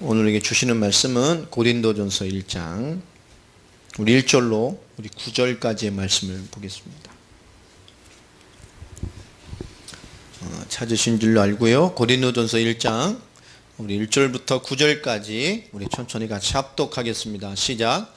오늘에게 주시는 말씀은 고린도전서 1장 우리 1절로 우리 9절까지의 말씀을 보겠습니다. 찾으신 줄로 알고요. 고린도전서 1장 우리 1절부터 9절까지 우리 천천히 같이 합독하겠습니다. 시작.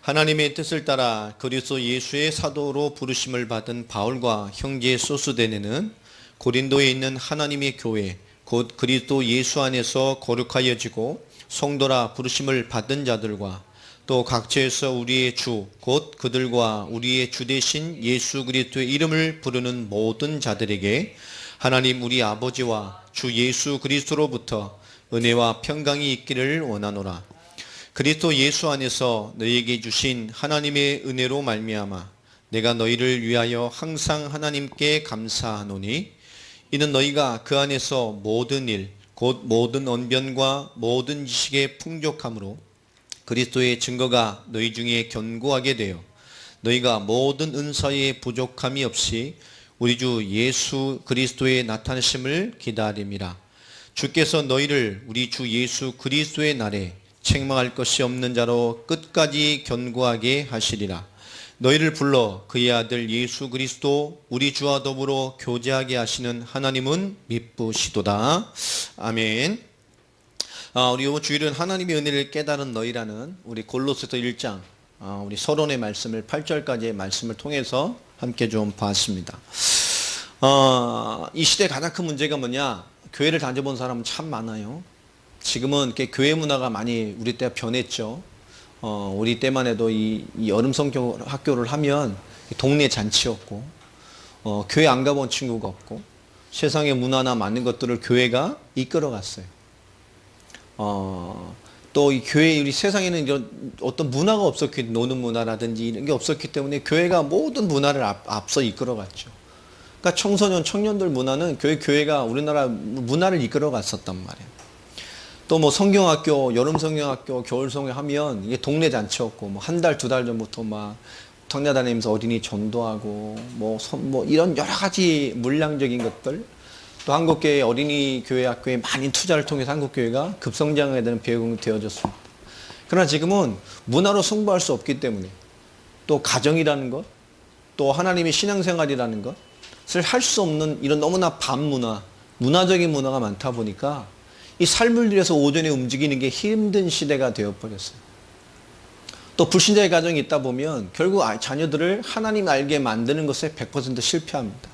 하나님의 뜻을 따라 그리스도 예수의 사도로 부르심을 받은 바울과 형제 소스데네는 고린도에 있는 하나님의 교회 곧 그리스도 예수 안에서 거룩하여지고 성도라 부르심을 받은 자들과 또 각처에서 우리의 주 곧 그들과 우리의 주 되신 예수 그리스도의 이름을 부르는 모든 자들에게 하나님 우리 아버지와 주 예수 그리스도로부터 은혜와 평강이 있기를 원하노라. 그리스도 예수 안에서 너희에게 주신 하나님의 은혜로 말미암아 내가 너희를 위하여 항상 하나님께 감사하노니 이는 너희가 그 안에서 모든 일 곧 모든 언변과 모든 지식의 풍족함으로 그리스도의 증거가 너희 중에 견고하게 되어 너희가 모든 은사의 부족함이 없이 우리 주 예수 그리스도의 나타나심을 기다림이라. 주께서 너희를 우리 주 예수 그리스도의 날에 책망할 것이 없는 자로 끝까지 견고하게 하시리라. 너희를 불러 그의 아들 예수 그리스도 우리 주와 더불어 교제하게 하시는 하나님은 미쁘시도다. 아멘. 우리 이번 주일은 하나님의 은혜를 깨달은 너희라는 우리 골로새서 1장 우리 서론의 말씀을 8절까지의 말씀을 통해서 함께 좀 봤습니다. 이 시대의 가장 큰 문제가 뭐냐? 교회를 다녀본 사람은 참 많아요. 지금은 이렇게 교회 문화가 많이 우리 때가 변했죠. 우리 때만 해도 이 여름 성경 학교를 하면 동네 잔치였고, 교회 안 가본 친구가 없고, 세상의 문화나 많은 것들을 교회가 이끌어 갔어요. 또 이 교회, 우리 세상에는 이런 어떤 문화가 없었기, 노는 문화라든지 이런 게 없었기 때문에 교회가 모든 문화를 앞서 이끌어 갔죠. 그러니까 청소년, 청년들 문화는 교회가 우리나라 문화를 이끌어 갔었단 말이에요. 또 뭐 성경학교, 여름 성경학교, 겨울 성경하면 이게 동네 잔치였고, 뭐 한 달, 두 달 전부터 막 성례 다니면서 어린이 전도하고, 뭐 이런 여러 가지 물량적인 것들, 또 한국교회 어린이 교회 학교에 많은 투자를 통해서 한국교회가 급성장하게 되는 배경이 되어졌습니다. 그러나 지금은 문화로 승부할 수 없기 때문에 또 가정이라는 것, 또 하나님의 신앙생활이라는 것을 할 수 없는 이런 너무나 반문화, 문화적인 문화가 많다 보니까 이 삶을 위해서 오전에 움직이는 게 힘든 시대가 되어버렸어요. 또 불신자의 가정이 있다 보면 결국 자녀들을 하나님 알게 만드는 것에 100% 실패합니다.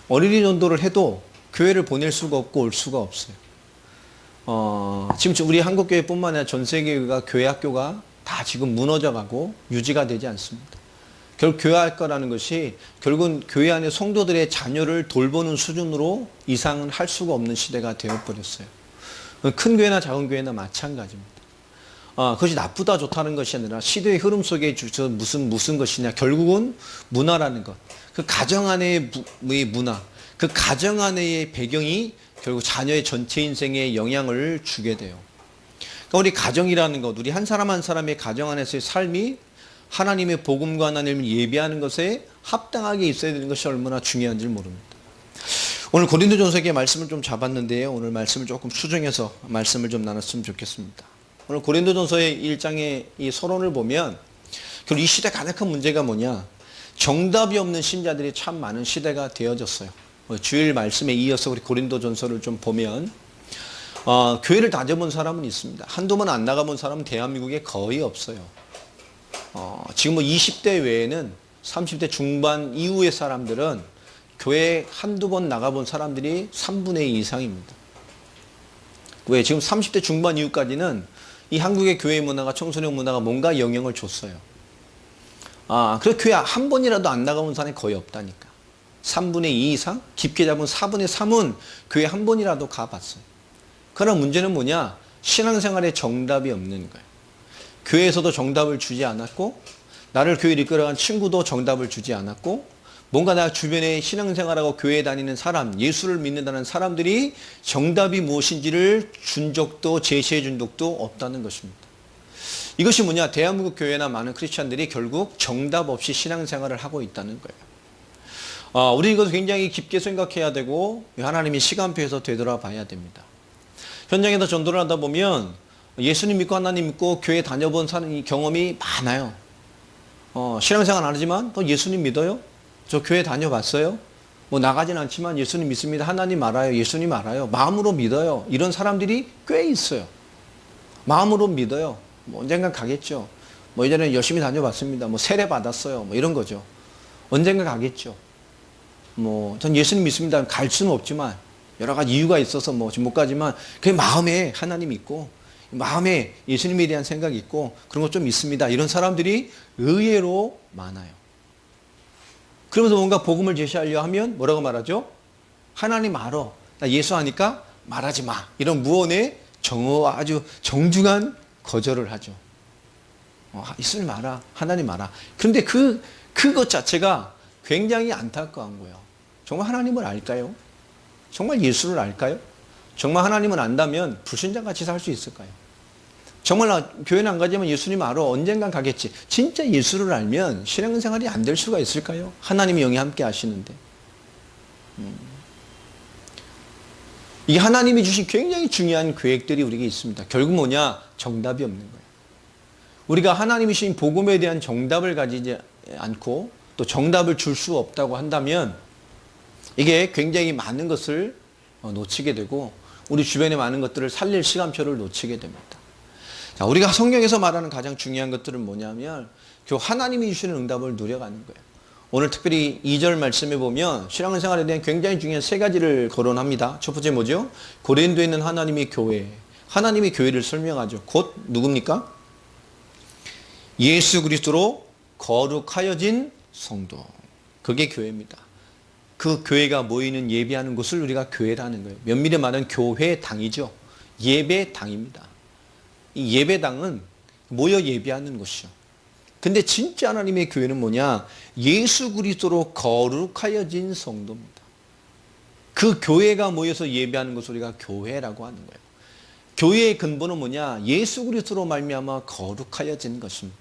어린이 전도를 해도 교회를 보낼 수가 없고 올 수가 없어요. 지금 우리 한국교회뿐만 아니라 전 세계가 교회 학교가 다 지금 무너져가고 유지가 되지 않습니다. 결국 교회할 거라는 것이 결국은 교회 안에 성도들의 자녀를 돌보는 수준으로 이상은 할 수가 없는 시대가 되어버렸어요. 큰 교회나 작은 교회나 마찬가지입니다. 그것이 나쁘다 좋다는 것이 아니라 시대의 흐름 속에 무슨 것이냐. 결국은 문화라는 것. 그 가정 안의 문화, 그 가정 안의 배경이 결국 자녀의 전체 인생에 영향을 주게 돼요. 그러니까 우리 가정이라는 것, 우리 한 사람 한 사람의 가정 안에서의 삶이 하나님의 복음과 하나님을 예배하는 것에 합당하게 있어야 되는 것이 얼마나 중요한지 모릅니다. 오늘 고린도전서의 말씀을 좀 잡았는데요. 오늘 말씀을 조금 수정해서 말씀을 좀 나눴으면 좋겠습니다. 오늘 고린도전서의 1장의 이 서론을 보면 결국 이 시대 가장 큰 문제가 뭐냐? 정답이 없는 신자들이 참 많은 시대가 되어졌어요. 주일 말씀에 이어서 우리 고린도전서를 좀 보면 교회를 다녀본 사람은 있습니다. 한두 번 안 나가본 사람은 대한민국에 거의 없어요. 지금 뭐 20대 외에는 30대 중반 이후의 사람들은 교회 한두 번 나가본 사람들이 3분의 2 이상입니다. 왜? 지금 30대 중반 이후까지는 이 한국의 교회 문화가, 청소년 문화가 뭔가 영향을 줬어요. 그래서 교회 한 번이라도 안 나가본 사람이 거의 없다니까. 3분의 2 이상? 깊게 잡으면 4분의 3은 교회 한 번이라도 가봤어요. 그러나 문제는 뭐냐? 신앙생활에 정답이 없는 거예요. 교회에서도 정답을 주지 않았고, 나를 교회를 이끌어간 친구도 정답을 주지 않았고, 뭔가 나 주변에 신앙생활하고 교회에 다니는 사람, 예수를 믿는다는 사람들이 정답이 무엇인지를 준 적도 제시해 준 적도 없다는 것입니다. 이것이 뭐냐? 대한민국 교회나 많은 크리스찬들이 결국 정답 없이 신앙생활을 하고 있다는 거예요. 우리 이것을 굉장히 깊게 생각해야 되고 하나님의 시간표에서 되돌아봐야 됩니다. 현장에서 전도를 하다 보면 예수님 믿고 하나님 믿고 교회 다녀본 사는 경험이 많아요. 신앙생활 안 하지만 또 예수님 믿어요? 저 교회 다녀봤어요? 뭐 나가진 않지만 예수님 믿습니다. 하나님 알아요. 예수님 알아요. 마음으로 믿어요. 이런 사람들이 꽤 있어요. 마음으로 믿어요. 뭐 언젠간 가겠죠. 뭐 이전에 열심히 다녀봤습니다. 뭐 세례 받았어요. 뭐 이런 거죠. 언젠가 가겠죠. 뭐 전 예수님 믿습니다. 갈 수는 없지만 여러 가지 이유가 있어서 뭐 지금 못 가지만 그 마음에 하나님 있고 마음에 예수님에 대한 생각이 있고 그런 것 좀 있습니다. 이런 사람들이 의외로 많아요. 그러면서 뭔가 복음을 제시하려 하면 뭐라고 말하죠? 하나님 알아. 나 예수 하니까 말하지 마. 이런 무언의 아주 정중한 거절을 하죠. 예수님 알아. 하나님 알아. 그런데 그것 자체가 굉장히 안타까운 거예요. 정말 하나님을 알까요? 정말 예수를 알까요? 정말 하나님을 안다면 불신자같이 살 수 있을까요? 정말 교회는 안 가지만 예수님 알아. 언젠간 가겠지. 진짜 예수를 알면 신앙생활이 안 될 수가 있을까요? 하나님이 영이 함께 하시는데. 이게 하나님이 주신 굉장히 중요한 계획들이 우리에게 있습니다. 결국 뭐냐? 정답이 없는 거예요. 우리가 하나님이 주신 복음에 대한 정답을 가지지 않고 또 정답을 줄 수 없다고 한다면 이게 굉장히 많은 것을 놓치게 되고 우리 주변의 많은 것들을 살릴 시간표를 놓치게 됩니다. 자, 우리가 성경에서 말하는 가장 중요한 것들은 뭐냐면 하나님이 주시는 응답을 누려가는 거예요. 오늘 특별히 2절 말씀에 보면 신앙생활에 대한 굉장히 중요한 세 가지를 거론합니다. 첫 번째 뭐죠? 고린도에 있는 하나님의 교회. 하나님의 교회를 설명하죠. 곧 누굽니까? 예수 그리스도로 거룩하여진 성도. 그게 교회입니다. 그 교회가 모이는 예배하는 곳을 우리가 교회라는 거예요. 면밀히 말하면 교회당이죠. 예배당입니다. 이 예배당은 모여 예배하는 곳이죠. 근데 진짜 하나님의 교회는 뭐냐? 예수 그리스도로 거룩하여진 성도입니다. 그 교회가 모여서 예배하는 것을 우리가 교회라고 하는 거예요. 교회의 근본은 뭐냐? 예수 그리스도로 말미암아 거룩하여진 것입니다.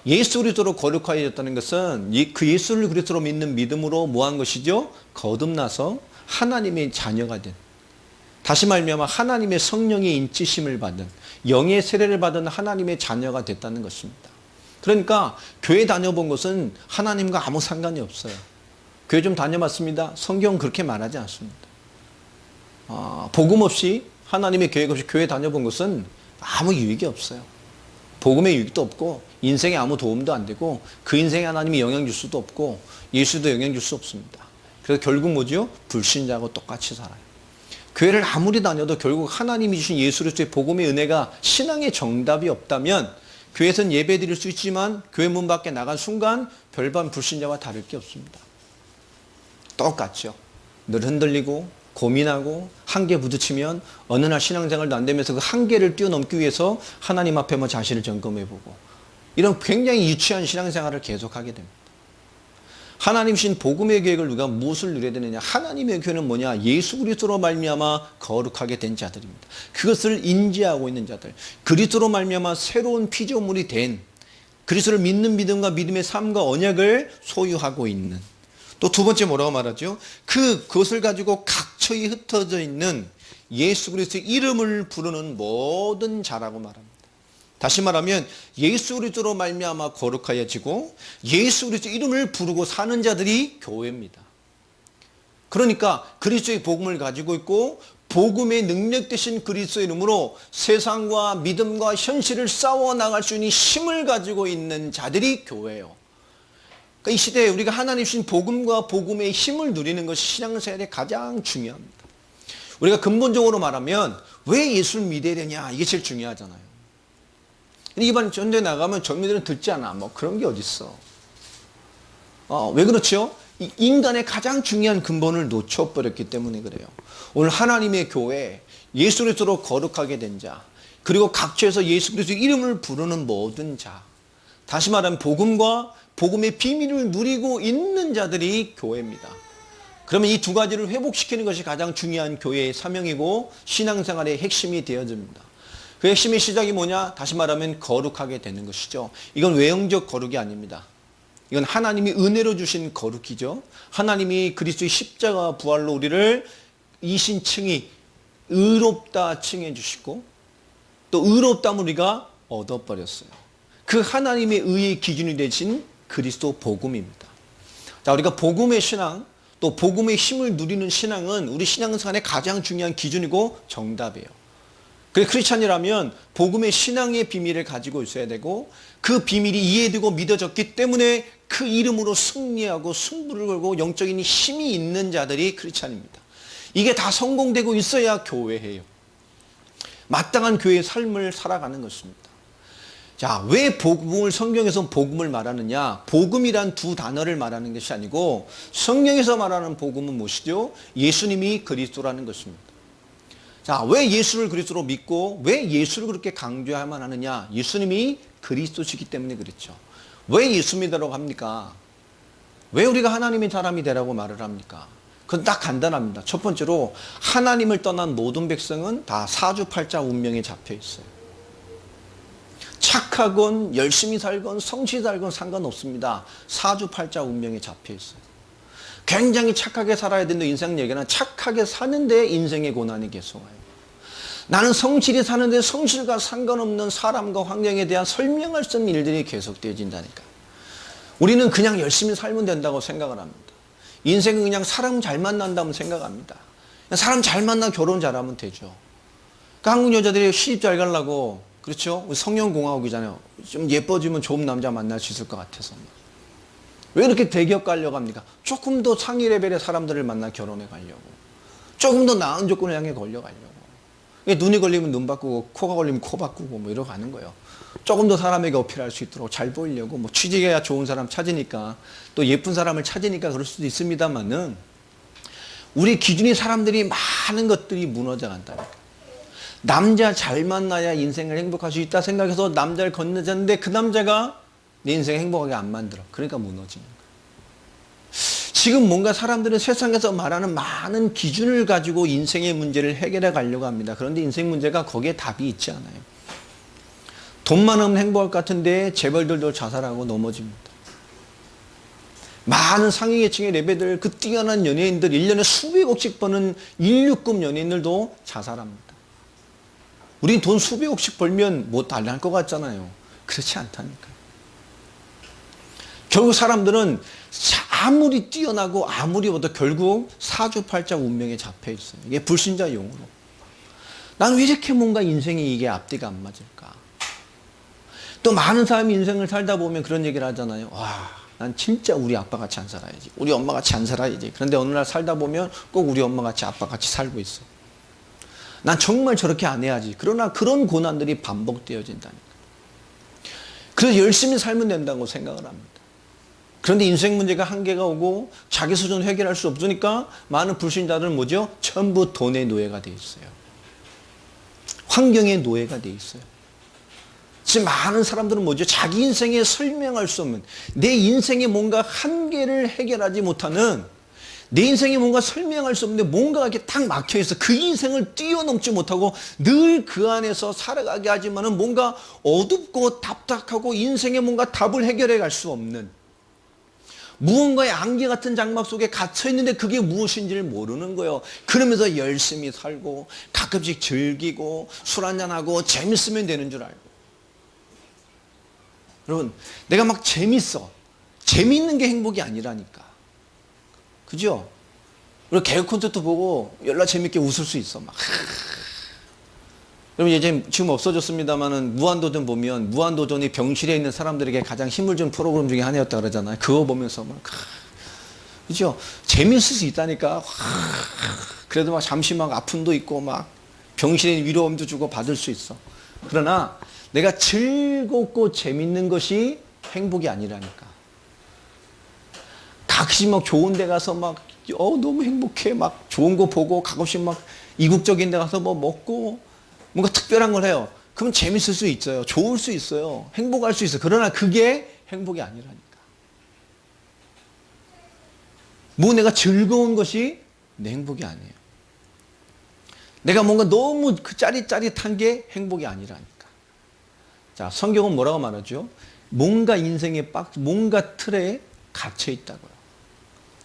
예수 그리스도로 거룩하여졌다는 것은 그 예수 그리스도로 믿는 믿음으로 뭐한 것이죠? 거듭나서 하나님의 자녀가 된, 다시 말미암아 하나님의 성령의 인치심을 받은, 영의 세례를 받은 하나님의 자녀가 됐다는 것입니다. 그러니까 교회 다녀본 것은 하나님과 아무 상관이 없어요. 교회 좀 다녀봤습니다. 성경은 그렇게 말하지 않습니다. 복음 없이 하나님의 계획 없이 교회 다녀본 것은 아무 유익이 없어요. 복음의 유익도 없고 인생에 아무 도움도 안 되고 그 인생에 하나님이 영향 줄 수도 없고 예수도 영향 줄 수 없습니다. 그래서 결국 뭐죠? 불신자하고 똑같이 살아요. 교회를 아무리 다녀도 결국 하나님이 주신 예수 그리스도의 복음의 은혜가 신앙의 정답이 없다면 교회에서는 예배 드릴 수 있지만 교회 문 밖에 나간 순간 별반 불신자와 다를 게 없습니다. 똑같죠. 늘 흔들리고 고민하고 한계 부딪히면 어느 날 신앙생활도 안 되면서 그 한계를 뛰어넘기 위해서 하나님 앞에 뭐 자신을 점검해보고 이런 굉장히 유치한 신앙생활을 계속하게 됩니다. 하나님 신 복음의 계획을 누가 무엇을 누려야 되느냐? 하나님의 교회는 뭐냐? 예수 그리스도로 말미암아 거룩하게 된 자들입니다. 그것을 인지하고 있는 자들, 그리스도로 말미암아 새로운 피조물이 된, 그리스도를 믿는 믿음과 믿음의 삶과 언약을 소유하고 있는. 또 두 번째 뭐라고 말하죠? 그것을 가지고 각처에 흩어져 있는 예수 그리스도의 이름을 부르는 모든 자라고 말합니다. 다시 말하면 예수 그리스도로 말미암아 거룩하여지고 예수 그리스도의 이름을 부르고 사는 자들이 교회입니다. 그러니까 그리스도의 복음을 가지고 있고 복음의 능력 되신 그리스도의 이름으로 세상과 믿음과 현실을 싸워 나갈 수 있는 힘을 가지고 있는 자들이 교회예요. 그러니까 이 시대에 우리가 하나님 주신 복음과 복음의 힘을 누리는 것이 신앙생활에 가장 중요합니다. 우리가 근본적으로 말하면 왜 예수를 믿어야 되냐? 이게 제일 중요하잖아요. 근데 이번 전도에 나가면 젊은이들은 듣지 않아. 뭐 그런 게 어딨어. 왜 그렇죠? 인간의 가장 중요한 근본을 놓쳐버렸기 때문에 그래요. 오늘 하나님의 교회, 예수 그리스도로 거룩하게 된 자, 그리고 각처에서 예수 그리스도의 이름을 부르는 모든 자, 다시 말하면 복음과 복음의 비밀을 누리고 있는 자들이 교회입니다. 그러면 이 두 가지를 회복시키는 것이 가장 중요한 교회의 사명이고 신앙생활의 핵심이 되어집니다. 그 핵심의 시작이 뭐냐? 다시 말하면 거룩하게 되는 것이죠. 이건 외형적 거룩이 아닙니다. 이건 하나님이 은혜로 주신 거룩이죠. 하나님이 그리스도의 십자가 부활로 우리를 이신 칭의 의롭다 칭해 주시고 또 의롭다함을 우리가 얻어버렸어요. 그 하나님의 의의 기준이 되신 그리스도 복음입니다. 자, 우리가 복음의 신앙, 또 복음의 힘을 누리는 신앙은 우리 신앙생활의 가장 중요한 기준이고 정답이에요. 그래서 크리스찬이라면 복음의 신앙의 비밀을 가지고 있어야 되고, 그 비밀이 이해되고 믿어졌기 때문에 그 이름으로 승리하고 승부를 걸고 영적인 힘이 있는 자들이 크리스찬입니다. 이게 다 성공되고 있어야 교회예요. 마땅한 교회의 삶을 살아가는 것입니다. 자, 왜 복음을, 성경에서 복음을 말하느냐? 복음이란 두 단어를 말하는 것이 아니고 성경에서 말하는 복음은 무엇이죠? 예수님이 그리스도라는 것입니다. 자, 왜 예수를 그리스도로 믿고 왜 예수를 그렇게 강조해야만 하느냐? 예수님이 그리스도시기 때문에 그렇죠. 왜 예수 믿으라고 합니까? 왜 우리가 하나님의 사람이 되라고 말을 합니까? 그건 딱 간단합니다. 첫 번째로 하나님을 떠난 모든 백성은 다 사주팔자 운명에 잡혀 있어요. 착하건 열심히 살건 성실히 살건 상관없습니다. 사주팔자 운명에 잡혀 있어요. 굉장히 착하게 살아야 되는데 인생 얘기는 착하게 사는데 인생의 고난이 계속 와요. 나는 성실히 사는데 성실과 상관없는 사람과 환경에 대한 설명할 수 없는 일들이 계속되어진다니까. 우리는 그냥 열심히 살면 된다고 생각을 합니다. 인생은 그냥 사람 잘 만난다면 생각합니다. 사람 잘 만나 결혼 잘하면 되죠. 그러니까 한국 여자들이 시집 잘 가려고, 그렇죠? 성년공화국이잖아요. 좀 예뻐지면 좋은 남자 만날 수 있을 것 같아서. 왜 이렇게 대기업 가려고 합니까? 조금 더 상위 레벨의 사람들을 만나 결혼해 가려고. 조금 더 나은 조건을 향해 걸려가려고. 눈이 걸리면 눈 바꾸고, 코가 걸리면 코 바꾸고, 뭐 이러고 가는 거예요. 조금 더 사람에게 어필할 수 있도록 잘 보이려고, 뭐 취직해야 좋은 사람 찾으니까, 또 예쁜 사람을 찾으니까 그럴 수도 있습니다만은, 우리 기준이 사람들이 많은 것들이 무너져 간다니까. 남자 잘 만나야 인생을 행복할 수 있다 생각해서 남자를 건너자는데 그 남자가 내 인생을 행복하게 안 만들어. 그러니까 무너지는 거예요. 지금 뭔가 사람들은 세상에서 말하는 많은 기준을 가지고 인생의 문제를 해결해 가려고 합니다. 그런데 인생 문제가 거기에 답이 있지 않아요. 돈 많으면 행복할 것 같은데 재벌들도 자살하고 넘어집니다. 많은 상위 계층의 레벨들, 그 뛰어난 연예인들, 1년에 수백억씩 버는 인류급 연예인들도 자살합니다. 우린 돈 수백억씩 벌면 뭐 달라할 것 같잖아요. 그렇지 않다니까요. 결국 사람들은 아무리 뛰어나고 아무리 얻어 결국 사주팔자 운명에 잡혀 있어요. 이게 불신자 용어로. 난 왜 이렇게 뭔가 인생이 이게 앞뒤가 안 맞을까? 또 많은 사람이 인생을 살다 보면 그런 얘기를 하잖아요. 와, 난 진짜 우리 아빠 같이 안 살아야지. 우리 엄마 같이 안 살아야지. 그런데 어느 날 살다 보면 꼭 우리 엄마 같이 아빠 같이 살고 있어. 난 정말 저렇게 안 해야지. 그러나 그런 고난들이 반복되어진다니까. 그래서 열심히 살면 된다고 생각을 합니다. 그런데 인생 문제가 한계가 오고 자기 수준을 해결할 수 없으니까 많은 불신자들은 뭐죠? 전부 돈의 노예가 돼 있어요. 환경의 노예가 돼 있어요. 지금 많은 사람들은 뭐죠? 자기 인생에 설명할 수 없는, 내 인생에 뭔가 한계를 해결하지 못하는, 내 인생에 뭔가 설명할 수 없는데 뭔가 이렇게 딱 막혀있어. 그 인생을 뛰어넘지 못하고 늘 그 안에서 살아가게 하지만은 뭔가 어둡고 답답하고 인생에 뭔가 답을 해결해 갈 수 없는, 무언가의 안개 같은 장막 속에 갇혀 있는데 그게 무엇인지를 모르는 거예요. 그러면서 열심히 살고 가끔씩 즐기고 술 한잔하고 재밌으면 되는 줄 알고. 여러분, 내가 막 재밌는 게 행복이 아니라니까. 그죠? 그리고 개그 콘서트 보고 열나 재밌게 웃을 수 있어. 막. 여러분, 이제 지금 없어졌습니다만은 무한도전 보면 무한도전이 병실에 있는 사람들에게 가장 힘을 준 프로그램 중에 하나였다 그러잖아요. 그거 보면서 막. 그죠? 재밌을 수 있다니까. 그래도 막 잠시 막 아픔도 있고 막 병실에 위로움도 주고 받을 수 있어. 그러나 내가 즐겁고 재밌는 것이 행복이 아니라니까. 가끔씩 막 좋은 데 가서 막 너무 행복해. 막 좋은 거 보고 가끔씩 막 이국적인 데 가서 뭐 먹고 뭔가 특별한 걸 해요. 그럼 재밌을 수 있어요. 좋을 수 있어요. 행복할 수 있어요. 그러나 그게 행복이 아니라니까. 뭐 내가 즐거운 것이 내 행복이 아니에요. 내가 뭔가 너무 그 짜릿짜릿한 게 행복이 아니라니까. 자, 성경은 뭐라고 말하죠? 뭔가 인생의 뭔가 틀에 갇혀 있다고요.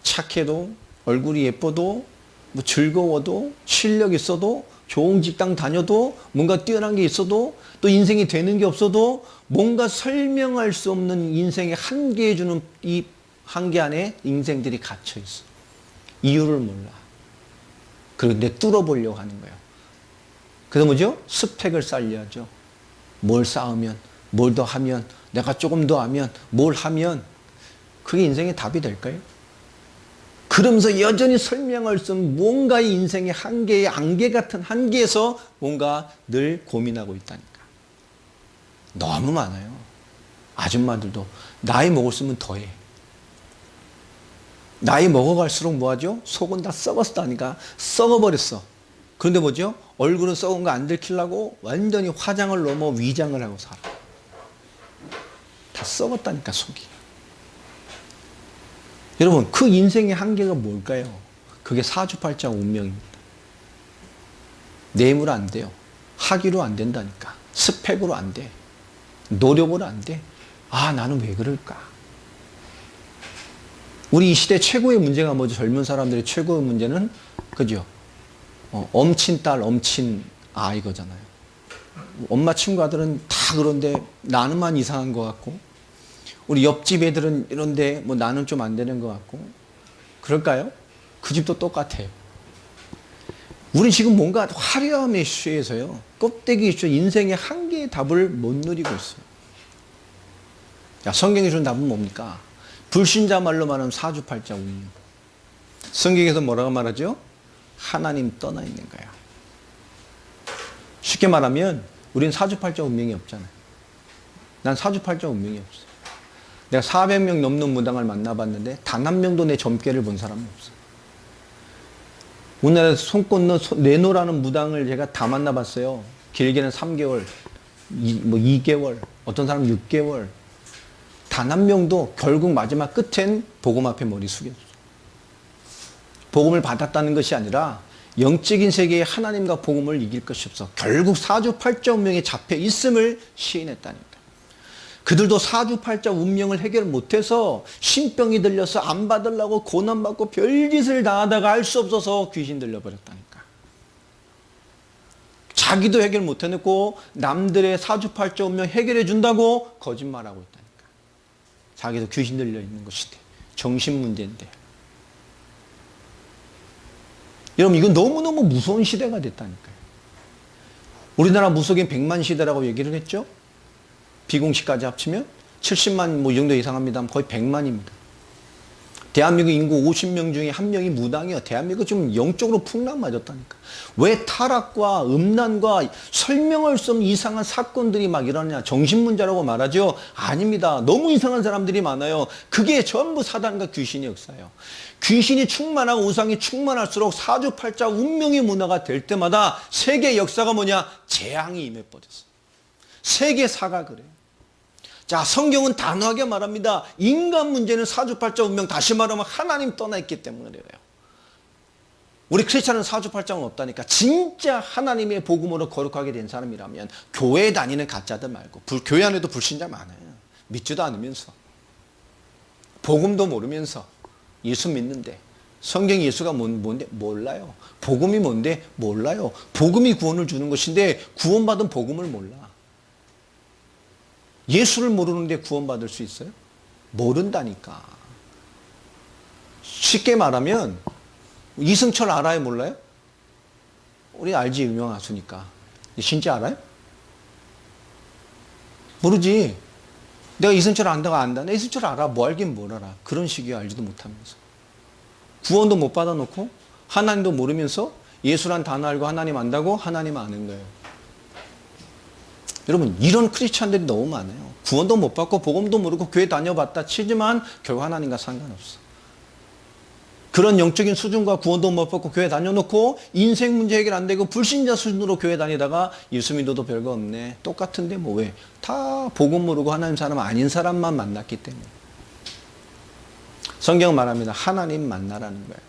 착해도, 얼굴이 예뻐도, 뭐 즐거워도, 실력 있어도 좋은 직장 다녀도 뭔가 뛰어난 게 있어도 또 인생이 되는 게 없어도 뭔가 설명할 수 없는 인생의 한계해 주는 이 한계 안에 인생들이 갇혀 있어. 이유를 몰라. 그런데 뚫어보려고 하는 거예요. 그래서 뭐죠? 스펙을 쌓려야죠. 뭘 쌓으면, 뭘 더 하면, 내가 조금 더 하면, 뭘 하면 그게 인생의 답이 될까요? 그러면서 여전히 설명할 수 없는 뭔가의 인생의 한계의 안개 같은 한계에서 뭔가 늘 고민하고 있다니까. 너무 많아요. 아줌마들도 나이 먹었으면 더해. 나이 먹어갈수록 뭐하죠? 속은 다 썩었다니까. 썩어버렸어. 그런데 뭐죠? 얼굴은 썩은 거 안 들키려고 완전히 화장을 넘어 위장을 하고 살아. 다 썩었다니까, 속이. 여러분, 그 인생의 한계가 뭘까요? 그게 사주팔자 운명입니다. 뇌물 안 돼요. 학위로 안 된다니까. 스펙으로 안 돼. 노력으로 안 돼. 아, 나는 왜 그럴까? 우리 이 시대 최고의 문제가 뭐죠? 젊은 사람들의 최고의 문제는, 그죠? 엄친 딸, 엄친 아 이거잖아요. 엄마 친구 아들은 다 그런데 나는만 이상한 것 같고, 우리 옆집 애들은 이런데 뭐 나는 좀 안 되는 것 같고, 그럴까요? 그 집도 똑같아요. 우리 지금 뭔가 화려함에 취해서요, 껍데기 이슈 인생의 한계의 답을 못 누리고 있어요. 야, 성경이 주는 답은 뭡니까? 불신자 말로 말하면 사주팔자 운명. 성경에서 뭐라고 말하죠? 하나님 떠나 있는 거야. 쉽게 말하면 우리는 사주팔자 운명이 없잖아요. 난 사주팔자 운명이 없어요. 내가 400명 넘는 무당을 만나봤는데 단 한 명도 내 점괘를 본 사람은 없어요. 우리나라에서 손꼽는 레노라는 무당을 제가 다 만나봤어요. 길게는 3개월, 2개월, 어떤 사람은 6개월. 단 한 명도 결국 마지막 끝엔 복음 앞에 머리 숙였어요. 복음을 받았다는 것이 아니라 영적인 세계의 하나님과 복음을 이길 것이 없어. 결국 사주팔자 운명에 잡혀 있음을 시인했다니까. 그들도 사주팔자 운명을 해결 못해서 신병이 들려서 안 받으려고 고난받고 별짓을 다 하다가 할 수 없어서 귀신 들려버렸다니까. 자기도 해결 못해놓고 남들의 사주팔자 운명 해결해 준다고 거짓말하고 있다니까. 자기도 귀신 들려 있는 것인데, 정신 문제인데. 여러분, 이건 너무너무 무서운 시대가 됐다니까요. 우리나라 무속인 100만 시대라고 얘기를 했죠. 비공식까지 합치면 70만 뭐 이 정도 이상합니다. 거의 100만입니다. 대한민국 인구 50명 중에 한 명이 무당이요. 대한민국 좀 영적으로 풍랑 맞았다니까. 왜 타락과 음란과 설명할 수 없는 이상한 사건들이 막 일어나냐. 정신문제라고 말하죠. 아닙니다. 너무 이상한 사람들이 많아요. 그게 전부 사단과 귀신의 역사예요. 귀신이 충만하고 우상이 충만할수록 사주팔자 운명의 문화가 될 때마다 세계 역사가 뭐냐? 재앙이 임해버렸어. 세계사가 그래요. 자, 성경은 단호하게 말합니다. 인간 문제는 사주팔자 운명, 다시 말하면 하나님 떠나 있기 때문에 그래요. 우리 크리스찬은 사주팔자는 없다니까. 진짜 하나님의 복음으로 거룩하게 된 사람이라면 교회 다니는 가짜들 말고, 교회 안에도 불신자 많아요. 믿지도 않으면서, 복음도 모르면서 예수 믿는데, 성경 예수가 뭔데? 몰라요. 복음이 뭔데? 몰라요. 복음이 구원을 주는 것인데 구원받은 복음을 몰라. 예수를 모르는데 구원받을 수 있어요? 모른다니까. 쉽게 말하면 이승철 알아요? 몰라요? 우리 알지, 유명한 가수니까. 진짜 알아요? 모르지. 내가 이승철 안다고 안다. 내 이승철 알아. 뭐 알긴 뭘 알아. 그런 식이야. 알지도 못하면서. 구원도 못 받아놓고 하나님도 모르면서 예수란 단어 알고 하나님 안다고 하나님 아는 거예요. 여러분, 이런 크리스찬들이 너무 많아요. 구원도 못 받고 복음도 모르고 교회 다녀봤다 치지만 결국 하나님과 상관없어. 그런 영적인 수준과 구원도 못 받고 교회 다녀놓고 인생 문제 해결 안 되고 불신자 수준으로 교회 다니다가 예수 믿어도 별거 없네. 똑같은데 뭐 왜? 다 복음 모르고 하나님 사람 아닌 사람만 만났기 때문에. 성경은 말합니다. 하나님 만나라는 거예요.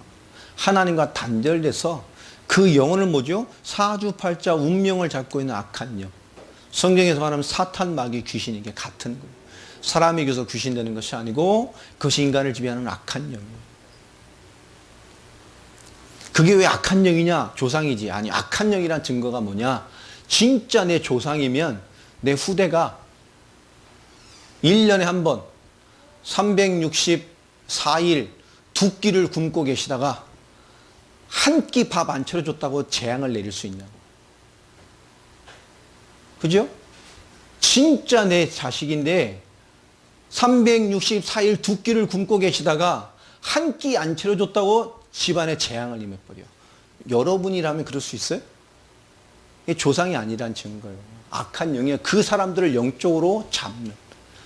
하나님과 단절돼서 그 영혼을 뭐죠? 사주팔자 운명을 잡고 있는 악한 영. 성경에서 말하면 사탄, 마귀, 귀신에게 같은 거예요. 사람이 이겨서 귀신 되는 것이 아니고 그것이 인간을 지배하는 악한 영이에요. 그게 왜 악한 영이냐? 조상이지. 아니, 악한 영이란 증거가 뭐냐? 진짜 내 조상이면 내 후대가 1년에 한 번 364일 두 끼를 굶고 계시다가 한 끼 밥 안 차려줬다고 재앙을 내릴 수 있냐고. 그죠? 진짜 내 자식인데 364일 두 끼를 굶고 계시다가 한 끼 안 차려줬다고 집안에 재앙을 임해버려. 여러분이라면 그럴 수 있어요? 이게 조상이 아니란 증거예요. 악한 영이에요. 그 사람들을 영적으로 잡는.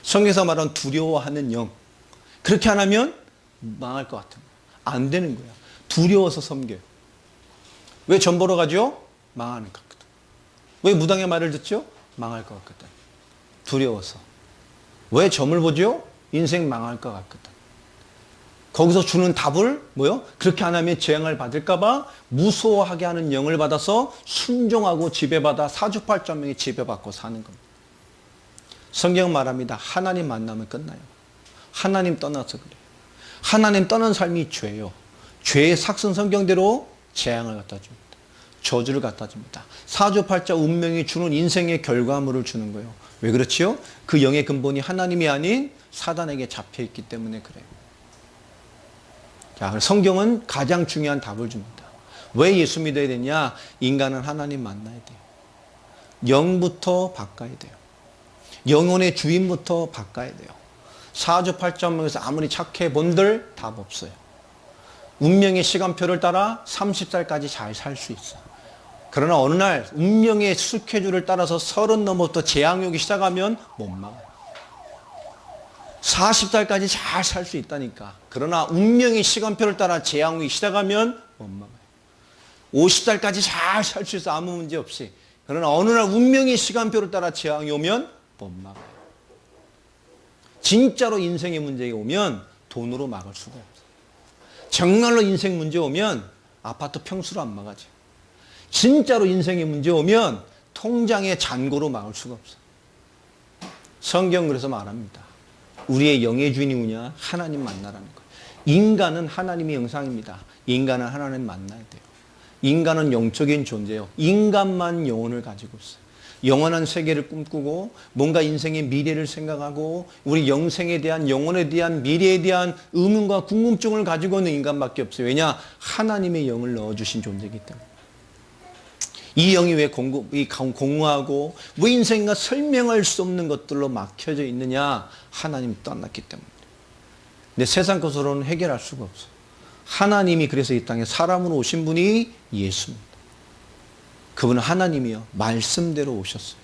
성경에서 말하는 두려워하는 영. 그렇게 안 하면 망할 것 같은 거예요. 안 되는 거야. 두려워서 섬겨요. 왜 전 보러 가죠? 망하는 것 같거든. 왜 무당의 말을 듣죠? 망할 것 같거든. 두려워서. 왜 점을 보죠? 인생 망할 것 같거든. 거기서 주는 답을 뭐요? 그렇게 안 하면 재앙을 받을까 봐 무서워하게 하는 영을 받아서 순종하고 지배받아 사주팔자명에 지배받고 사는 겁니다. 성경 말합니다. 하나님 만나면 끝나요. 하나님 떠나서 그래요. 하나님 떠난 삶이 죄예요. 죄의 삭슨 성경대로 재앙을 갖다 줍니다. 저주를 갖다 줍니다. 사주팔자 운명이 주는 인생의 결과물을 주는 거예요. 왜 그렇지요? 그 영의 근본이 하나님이 아닌 사단에게 잡혀있기 때문에 그래요. 자, 성경은 가장 중요한 답을 줍니다. 왜 예수 믿어야 되냐? 인간은 하나님 만나야 돼요. 영부터 바꿔야 돼요. 영혼의 주인부터 바꿔야 돼요. 사주팔자명에서 아무리 착해 본들 답 없어요. 운명의 시간표를 따라 30살까지 잘 살 수 있어. 그러나 어느 날 운명의 스케줄을 따라서 30 넘어부터 재앙이 오기 시작하면 못 막아요. 40살까지 잘 살 수 있다니까. 그러나 운명의 시간표를 따라 재앙이 오기 시작하면 못 막아요. 50살까지 잘 살 수 있어. 아무 문제 없이. 그러나 어느 날 운명의 시간표를 따라 재앙이 오면 못 막아요. 진짜로 인생의 문제가 오면 돈으로 막을 수가 없어요. 정말로 인생 문제 오면 아파트 평수로 안 막아져. 진짜로 인생의 문제 오면 통장의 잔고로 막을 수가 없어요. 성경 그래서 말합니다. 우리의 영의 주인이 누구냐? 하나님 만나라는 거예요. 인간은 하나님의 형상입니다. 인간은 하나님 만나야 돼요. 인간은 영적인 존재예요. 인간만 영혼을 가지고 있어요. 영원한 세계를 꿈꾸고 뭔가 인생의 미래를 생각하고 우리 영생에 대한 영혼에 대한 미래에 대한 의문과 궁금증을 가지고 있는 인간밖에 없어요. 왜냐? 하나님의 영을 넣어주신 존재이기 때문에. 이 영이 왜 공허하고 왜 인생과 설명할 수 없는 것들로 막혀져 있느냐? 하나님이 떠났기 때문에. 근데 세상 것으로는 해결할 수가 없어요. 하나님이 그래서 이 땅에 사람으로 오신 분이 예수입니다. 그분은 하나님이요. 말씀대로 오셨어요.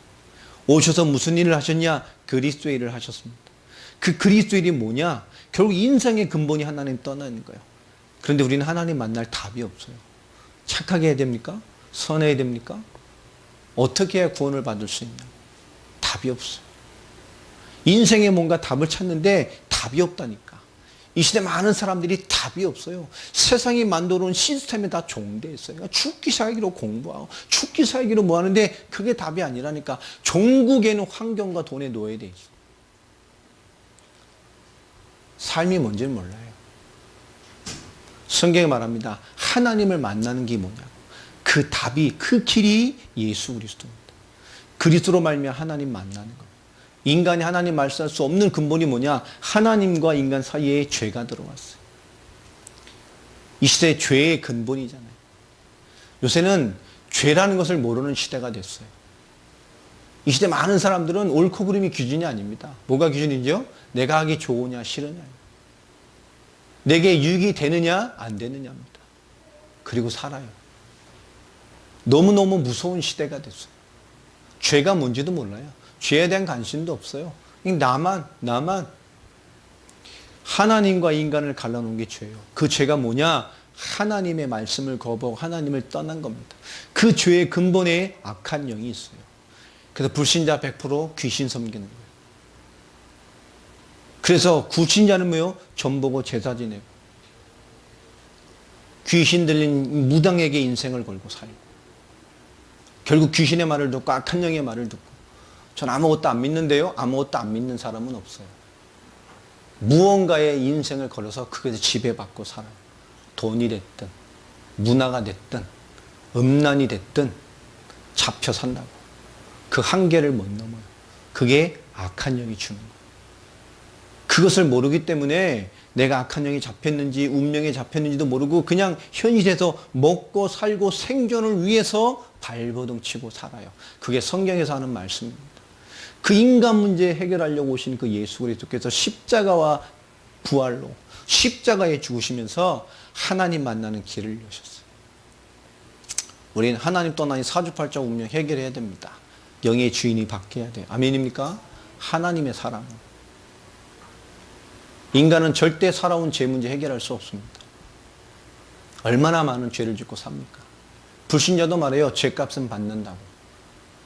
오셔서 무슨 일을 하셨냐? 그리스도의 일을 하셨습니다. 그 그리스도의 일이 뭐냐? 결국 인생의 근본이 하나님 떠나는 거예요. 그런데 우리는 하나님 만날 답이 없어요. 착하게 해야 됩니까? 선해야 됩니까? 어떻게 해야 구원을 받을 수 있냐? 답이 없어요. 인생에 뭔가 답을 찾는데 답이 없다니까. 이 시대 많은 사람들이 답이 없어요. 세상이 만들어 놓은 시스템에 다 종되어 있어요. 그러니까 죽기 살기로 공부하고 죽기 살기로 뭐 하는데 그게 답이 아니라니까. 종국에는 환경과 돈에 노예되어 있어요. 삶이 뭔지는 몰라요. 성경에 말합니다. 하나님을 만나는 게 뭐냐고. 그 답이, 그 길이 예수 그리스도입니다. 그리스도로 말미암아 하나님 만나는 겁니다. 인간이 하나님 말씀할 수 없는 근본이 뭐냐? 하나님과 인간 사이에 죄가 들어왔어요. 이 시대의 죄의 근본이잖아요. 요새는 죄라는 것을 모르는 시대가 됐어요. 이 시대 많은 사람들은 옳고 그름이 기준이 아닙니다. 뭐가 기준이죠? 내가 하기 좋으냐 싫으냐, 내게 유익이 되느냐 안 되느냐입니다. 그리고 살아요. 너무너무 무서운 시대가 됐어요. 죄가 뭔지도 몰라요. 죄에 대한 관심도 없어요. 나만 하나님과 인간을 갈라놓은 게 죄예요. 그 죄가 뭐냐? 하나님의 말씀을 거부하고 하나님을 떠난 겁니다. 그 죄의 근본에 악한 영이 있어요. 그래서 불신자 100% 귀신 섬기는 거예요. 그래서 구신자는 뭐예요? 점 보고 제사 지내고 귀신 들린 무당에게 인생을 걸고 살고 결국 귀신의 말을 듣고 악한 영의 말을 듣고 전 아무것도 안 믿는데요. 아무것도 안 믿는 사람은 없어요. 무언가의 인생을 걸어서 그것에 지배받고 살아요. 돈이 됐든 문화가 됐든 음란이 됐든 잡혀 산다고. 그 한계를 못 넘어요. 그게 악한 영이 주는 거예요. 그것을 모르기 때문에 내가 악한 영이 잡혔는지 운명에 잡혔는지도 모르고 그냥 현실에서 먹고 살고 생존을 위해서 발버둥 치고 살아요. 그게 성경에서 하는 말씀입니다. 그 인간 문제 해결하려고 오신 그 예수 그리스도께서 십자가와 부활로 십자가에 죽으시면서 하나님 만나는 길을 여셨어요. 우리는 하나님 떠나니 사주팔자 운명 해결해야 됩니다. 영의 주인이 바뀌어야 돼요. 아멘입니까? 하나님의 사랑. 인간은 절대 살아온 죄 문제 해결할 수 없습니다. 얼마나 많은 죄를 짓고 삽니까? 불신자도 말해요. 죄값은 받는다고.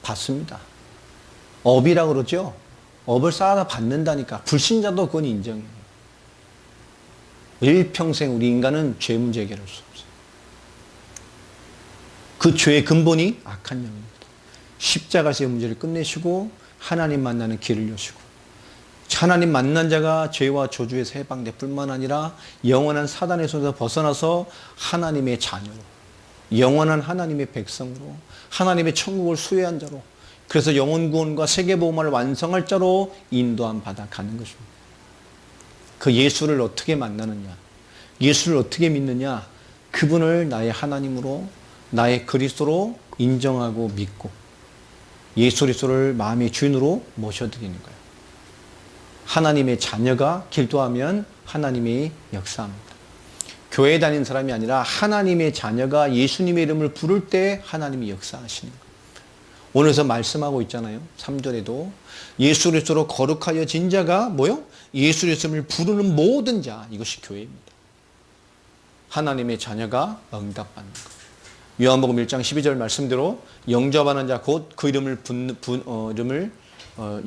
받습니다. 업이라고 그러죠? 업을 쌓아다 받는다니까. 불신자도 그건 인정해요. 일평생 우리 인간은 죄 문제 해결할 수 없어요. 그 죄의 근본이 악한 영입니다. 십자가에서의 문제를 끝내시고 하나님 만나는 길을 여시고 하나님 만난 자가 죄와 저주에서 해방될 뿐만 아니라 영원한 사단의 손에서 벗어나서 하나님의 자녀로, 영원한 하나님의 백성으로, 하나님의 천국을 수혜한 자로, 그래서 영혼 구원과 세계복음을 완성할 자로 인도함 받아 가는 것입니다. 그 예수를 어떻게 만나느냐, 예수를 어떻게 믿느냐, 그분을 나의 하나님으로, 나의 그리스도로 인정하고 믿고 예수 그리스도를 마음의 주인으로 모셔드리는 거예요. 하나님의 자녀가 기도하면 하나님이 역사합니다. 교회 다니는 사람이 아니라 하나님의 자녀가 예수님의 이름을 부를 때 하나님이 역사하시는 거예요. 오늘서 말씀하고 있잖아요. 3절에도 예수 그리스도로 거룩하여진 자가 뭐요? 예수 그리스도를 부르는 모든 자, 이것이 교회입니다. 하나님의 자녀가 응답받는 것. 요한복음 1장 12절 말씀대로 영접하는 자 곧 그 이름을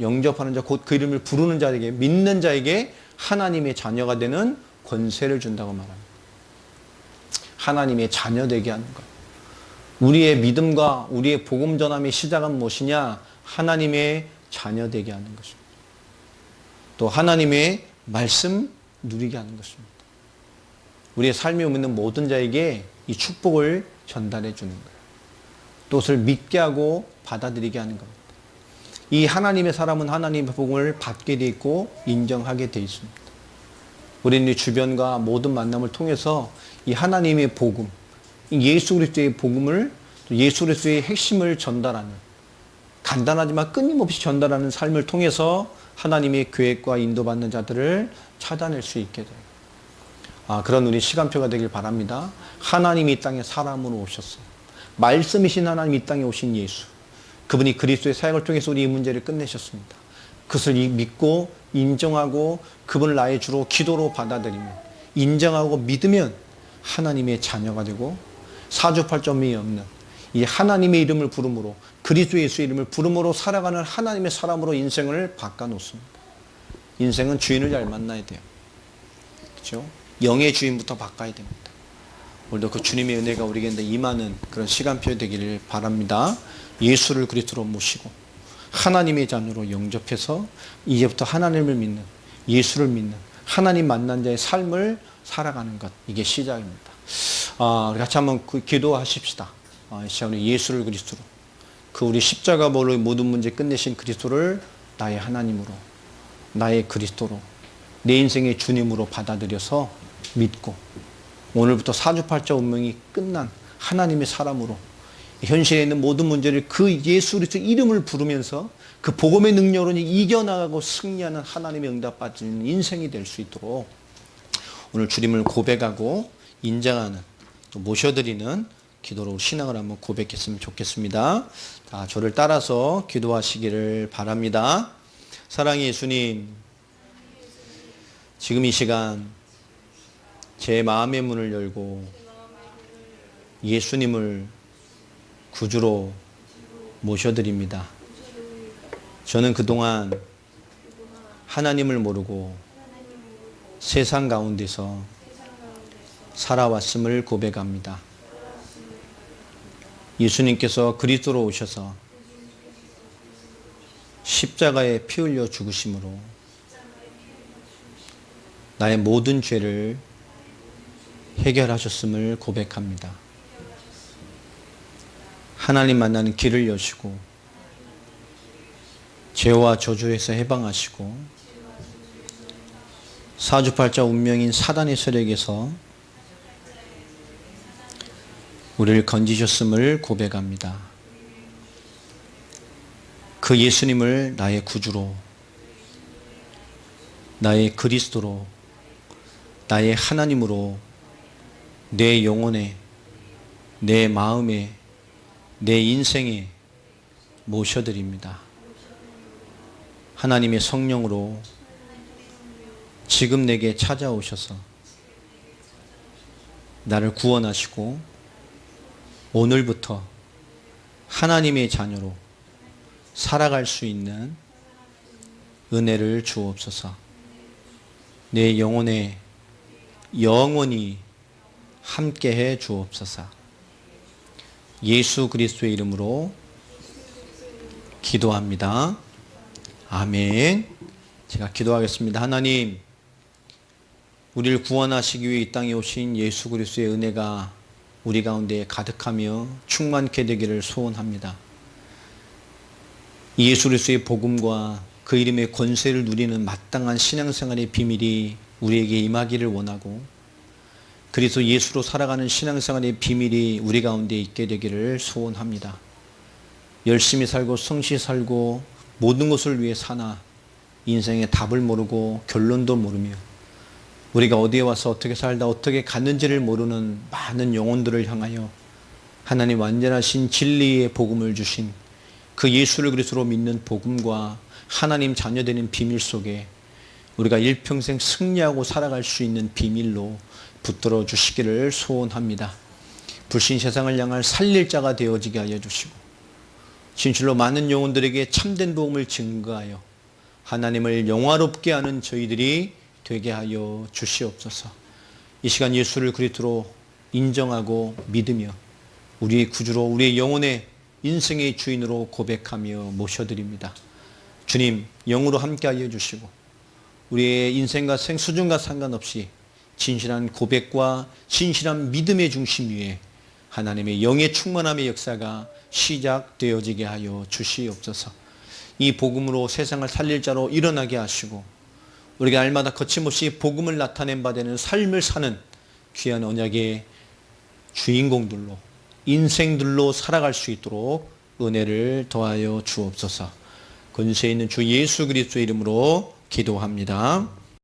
영접하는 자 곧 그 이름을 부르는 자에게, 믿는 자에게 하나님의 자녀가 되는 권세를 준다고 말합니다. 하나님의 자녀 되게 하는 것. 우리의 믿음과 우리의 복음 전함의 시작은 무엇이냐? 하나님의 자녀 되게 하는 것입니다. 또 하나님의 말씀 누리게 하는 것입니다. 우리의 삶에 있는 모든 자에게 이 축복을 전달해 주는 거예요. 또 그것을 믿게 하고 받아들이게 하는 겁니다. 이 하나님의 사람은 하나님의 복음을 받게 돼 있고 인정하게 돼 있습니다. 우리는 이 주변과 모든 만남을 통해서 이 하나님의 복음, 예수 그리스도의 복음을, 예수 그리스도의 핵심을 전달하는, 간단하지만 끊임없이 전달하는 삶을 통해서 하나님의 계획과 인도받는 자들을 찾아낼 수 있게 돼요. 그런 우리 시간표가 되길 바랍니다. 하나님이 이 땅에 사람으로 오셨어요. 말씀이신 하나님 이 땅에 오신 예수. 그분이 그리스도의 사역을 통해서 우리 이 문제를 끝내셨습니다. 그것을 믿고 인정하고 그분을 나의 주로 기도로 받아들이면, 인정하고 믿으면 하나님의 자녀가 되고 사주팔점이 없는 이 하나님의 이름을 부름으로, 그리스도 예수의 이름을 부름으로 살아가는 하나님의 사람으로 인생을 바꿔놓습니다. 인생은 주인을 잘 만나야 돼요. 그렇죠? 영의 주인부터 바꿔야 됩니다. 오늘도 그 주님의 은혜가 우리에게 임하는 그런 시간표 되기를 바랍니다. 예수를 그리스도로 모시고 하나님의 자녀로 영접해서 이제부터 하나님을 믿는, 예수를 믿는 하나님 만난 자의 삶을 살아가는 것, 이게 시작입니다. 우리 같이 한번 기도하십시다. 이 시간에 예수를 그리스도로, 그 우리 십자가 보로 모든 문제 끝내신 그리스도를 나의 하나님으로, 나의 그리스도로, 내 인생의 주님으로 받아들여서 믿고 오늘부터 사주팔자 운명이 끝난 하나님의 사람으로 현실에 있는 모든 문제를 그 예수 그리스도 이름을 부르면서 그 복음의 능력으로 이겨나가고 승리하는 하나님의 응답받는 인생이 될 수 있도록 오늘 주님을 고백하고 인정하는, 또 모셔드리는 기도로 신앙을 한번 고백했으면 좋겠습니다. 자, 저를 따라서 기도하시기를 바랍니다. 사랑의 예수님, 지금 이 시간 제 마음의 문을 열고 예수님을 구주로 모셔드립니다. 저는 그동안 하나님을 모르고 세상 가운데서 살아왔음을 고백합니다. 예수님께서 그리스도로 오셔서 십자가에 피 흘려 죽으심으로 나의 모든 죄를 해결하셨음을 고백합니다. 하나님 만나는 길을 여시고 죄와 저주에서 해방하시고 사주팔자 운명인 사단의 세력에서 우리를 건지셨음을 고백합니다. 그 예수님을 나의 구주로, 나의 그리스도로, 나의 하나님으로 내 영혼에, 내 마음에, 내 인생에 모셔드립니다. 하나님의 성령으로 지금 내게 찾아오셔서 나를 구원하시고 오늘부터 하나님의 자녀로 살아갈 수 있는 은혜를 주옵소서. 내 영혼에 영원히 함께해 주옵소서. 예수 그리스도의 이름으로 기도합니다. 아멘. 제가 기도하겠습니다. 하나님, 우리를 구원하시기 위해 이 땅에 오신 예수 그리스도의 은혜가 우리 가운데 가득하며 충만케 되기를 소원합니다. 예수 그리스도의 복음과 그 이름의 권세를 누리는 마땅한 신앙생활의 비밀이 우리에게 임하기를 원하고, 그리스도 예수로 살아가는 신앙생활의 비밀이 우리 가운데 있게 되기를 소원합니다. 열심히 살고 성실히 살고 모든 것을 위해 사나 인생의 답을 모르고 결론도 모르며 우리가 어디에 와서 어떻게 살다 어떻게 갔는지를 모르는 많은 영혼들을 향하여 하나님 완전하신 진리의 복음을 주신 그 예수를 그리스도로 믿는 복음과 하나님 자녀되는 비밀 속에 우리가 일평생 승리하고 살아갈 수 있는 비밀로 붙들어 주시기를 소원합니다. 불신 세상을 향할 살릴 자가 되어지게 하여 주시고 진실로 많은 영혼들에게 참된 복음을 증거하여 하나님을 영화롭게 하는 저희들이 되게 하여 주시옵소서. 이 시간 예수를 그리스도로 인정하고 믿으며 우리의 구주로 우리의 영혼의 인생의 주인으로 고백하며 모셔드립니다. 주님, 영으로 함께하여 주시고 우리의 인생과 수준과 상관없이 진실한 고백과 진실한 믿음의 중심 위에 하나님의 영의 충만함의 역사가 시작되어지게 하여 주시옵소서. 이 복음으로 세상을 살릴 자로 일어나게 하시고 우리가 날마다 거침없이 복음을 나타낸 바 되는 삶을 사는 귀한 언약의 주인공들로 인생들로 살아갈 수 있도록 은혜를 더하여 주옵소서. 권세 있는 주 예수 그리스도의 이름으로 기도합니다.